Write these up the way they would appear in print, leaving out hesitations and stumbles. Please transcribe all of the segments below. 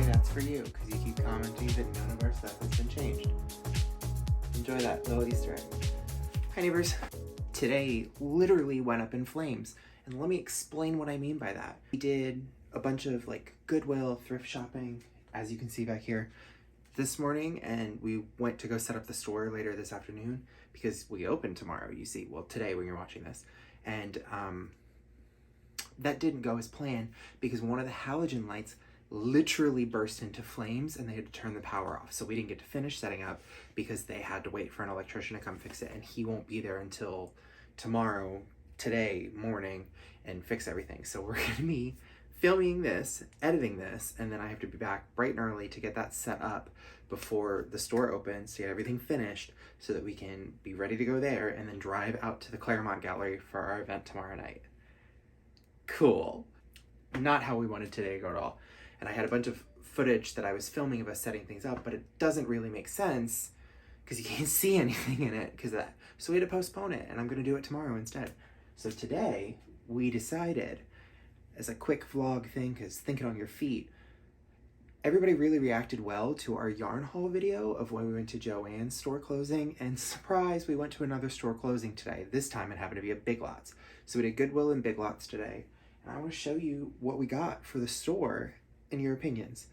That's for you, because you keep commenting that none of our stuff has been changed. Enjoy that little Easter egg. Hi neighbors. Today literally went up in flames, and let me explain what I mean by that. We did a bunch of like Goodwill thrift shopping, as you can see back here, this morning, and we went to go set up the store later this afternoon because we open tomorrow, you see, well today when you're watching this, and that didn't go as planned because one of the halogen lights literally burst into flames and they had to turn the power off. So we didn't get to finish setting up because they had to wait for an electrician to come fix it, and he won't be there until today morning, and fix everything. So we're gonna be filming this, editing this, and then I have to be back bright and early to get that set up before the store opens, to get everything finished so that we can be ready to go there and then drive out to the Claremont Gallery for our event tomorrow night. Cool. Not how we wanted today to go at all. And I had a bunch of footage that I was filming of us setting things up, but it doesn't really make sense because you can't see anything in it because that. So we had to postpone it, and I'm going to do it tomorrow instead. So today we decided, as a quick vlog thing, because think it on your feet, everybody really reacted well to our yarn haul video of when we went to Joann's store closing, and surprise, we went to another store closing today. This time it happened to be a Big Lots. So we did Goodwill and Big Lots today, and I want to show you what we got for the store and your opinions.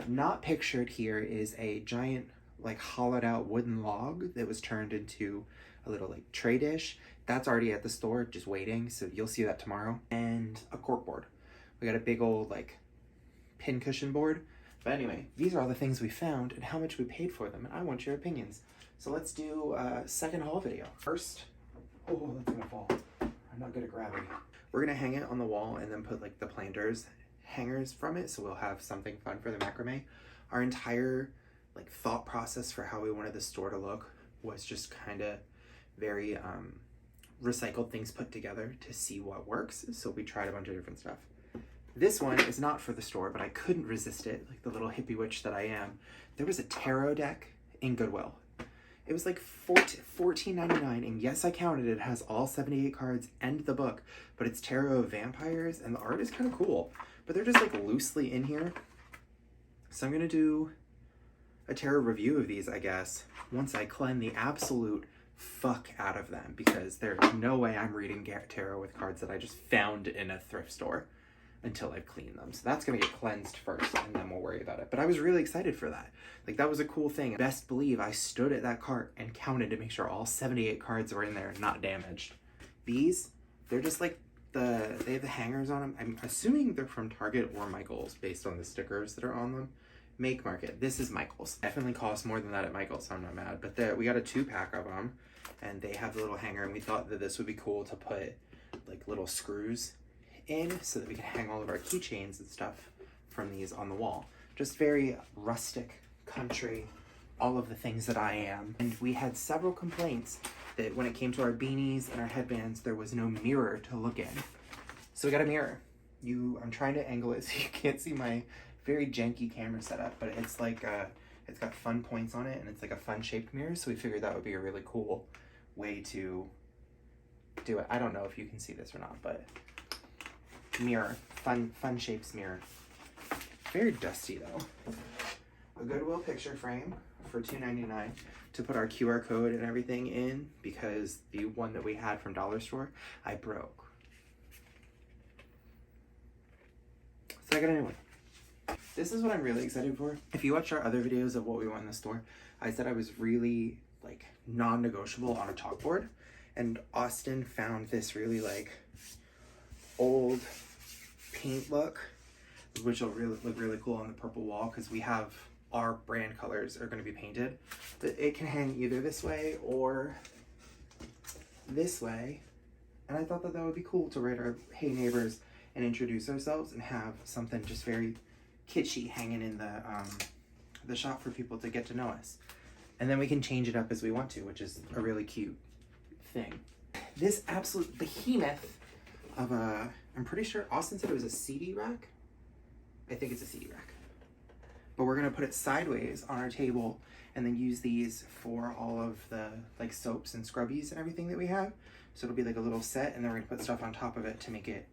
Not pictured here is a giant like hollowed out wooden log that was turned into a little like tray dish. That's already at the store just waiting, so you'll see that tomorrow. And a cork board. We got a big old like pin cushion board. But anyway, these are all the things we found and how much we paid for them, and I want your opinions. So let's do a second haul video. First, oh, that's gonna fall. I'm not good at gravity. We're gonna hang it on the wall and then put like the planters hangers from it, so we'll have something fun for the macrame. Our entire like thought process for how we wanted the store to look was just kind of very recycled things put together to see what works. So we tried a bunch of different stuff. This one is not for the store, but I couldn't resist it, like the little hippie witch that I am. There was a tarot deck in Goodwill. It was like $14.99, and yes, I counted, it has all 78 cards and the book, but it's tarot of vampires, and the art is kind of cool, but they're just like loosely in here. So I'm gonna do a tarot review of these, I guess, once I cleanse the absolute fuck out of them, because there's no way I'm reading tarot with cards that I just found in a thrift store until I've cleaned them. So that's gonna get cleansed first, and then we'll worry about it. But I was really excited for that. Like, that was a cool thing. Best believe I stood at that cart and counted to make sure all 78 cards were in there, not damaged. These, they're just like they have the hangers on them. I'm assuming they're from Target or Michael's based on the stickers that are on them. Make Market. This is Michael's. Definitely costs more than that at Michael's, so I'm not mad. But we got a 2-pack of them, and they have the little hanger, and we thought that this would be cool to put like little screws in so that we can hang all of our keychains and stuff from these on the wall. Just very rustic, country, all of the things that I am. And we had several complaints that when it came to our beanies and our headbands, there was no mirror to look in. So we got a mirror. I'm trying to angle it so you can't see my very janky camera setup, but it's like it's got fun points on it, and it's like a fun shaped mirror, so we figured that would be a really cool way to do it. I don't know if you can see this or not, but mirror, fun shapes mirror. Very dusty though. A Goodwill picture frame for $2.99 to put our QR code and everything in, because the one that we had from Dollar Store I broke. So I got a new one. This is what I'm really excited for. If you watch our other videos of what we want in the store, I said I was really like non-negotiable on a chalkboard, and Austin found this really like old paint look, which will really look really cool on the purple wall, because we have our brand colors are going to be painted. But it can hang either this way or this way, and I thought that that would be cool to write our hey neighbors and introduce ourselves and have something just very kitschy hanging in the shop for people to get to know us. And then we can change it up as we want to, which is a really cute thing. This absolute behemoth of a, I'm pretty sure Austin said it was a CD rack. I think it's a CD rack. but we're gonna put it sideways on our table and then use these for all of the like soaps and scrubbies and everything that we have. So it'll be like a little set, and then we're gonna put stuff on top of it to make it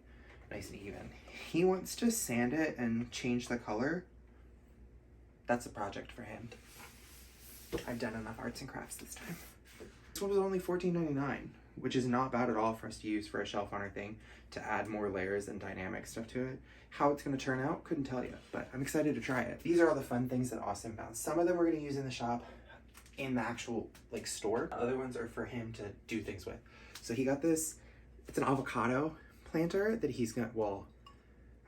nice and even. He wants to sand it and change the color. That's a project for him. I've done enough arts and crafts this time. This one was only $14.99, which is not bad at all for us to use for a shelf on our thing to add more layers and dynamic stuff to it. How it's gonna turn out, couldn't tell you, but I'm excited to try it. These are all the fun things that Austin found. Some of them we're gonna use in the shop, in the actual like store. Other ones are for him to do things with. So he got this, it's an avocado planter that he's gonna, well,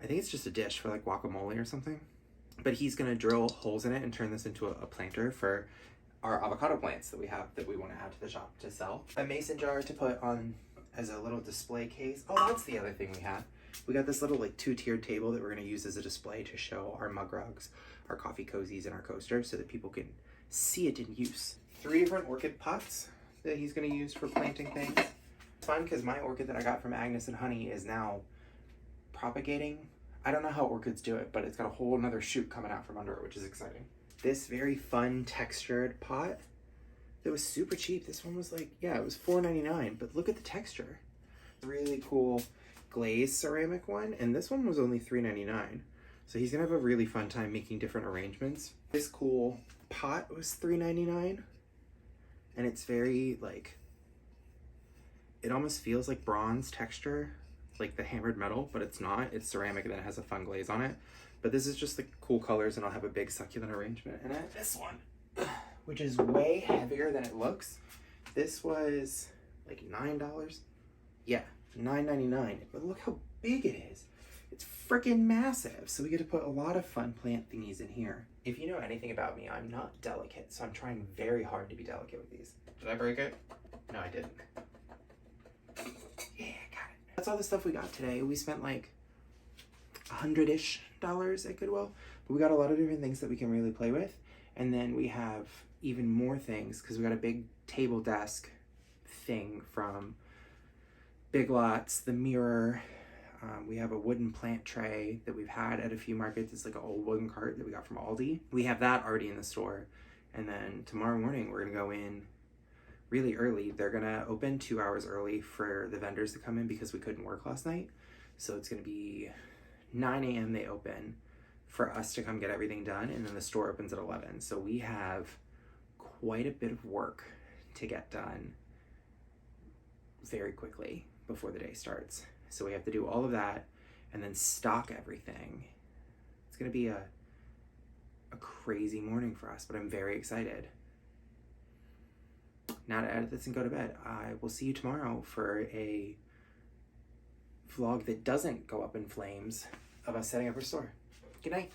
I think it's just a dish for like guacamole or something. But he's gonna drill holes in it and turn this into a planter for our avocado plants that we have that we wanna add to the shop to sell. A mason jar to put on as a little display case. Oh, that's the other thing we have. We got this little like 2-tiered table that we're gonna use as a display to show our mug rugs, our coffee cozies, and our coasters so that people can see it in use. 3 different orchid pots that he's gonna use for planting things. It's fun because my orchid that I got from Agnes and Honey is now propagating. I don't know how orchids do it, but it's got a whole another shoot coming out from under it, which is exciting. This very fun textured pot that was super cheap. This one was like, yeah, it was $4.99, but look at the texture. Really cool glazed ceramic one, and this one was only $3.99. So he's gonna have a really fun time making different arrangements. This cool pot was $3.99, and it's very like, it almost feels like bronze texture, like the hammered metal, but it's not. It's ceramic and then it has a fun glaze on it. But this is just like cool colors, and I'll have a big succulent arrangement in it. This one, which is way heavier than it looks. This was like $9. Yeah, $9.99. But look how big it is. It's freaking massive. So we get to put a lot of fun plant thingies in here. If you know anything about me, I'm not delicate, so I'm trying very hard to be delicate with these. Did I break it? No, I didn't. Yeah, got it. That's all the stuff we got today. We spent like $100-ish at Goodwill, but we got a lot of different things that we can really play with. And then we have even more things because we got a big table desk thing from Big Lots, the mirror. We have a wooden plant tray that we've had at a few markets. It's like an old wooden cart that we got from Aldi. We have that already in the store. And then tomorrow morning, we're gonna go in really early. They're gonna open 2 hours early for the vendors to come in because we couldn't work last night. So it's gonna be 9 a.m. they open for us to come get everything done, and then the store opens at 11. So we have quite a bit of work to get done very quickly before the day starts. So we have to do all of that and then stock everything. It's gonna be a crazy morning for us, but I'm very excited. Now to edit this and go to bed. I will see you tomorrow for a vlog that doesn't go up in flames of us setting up our store. Good night.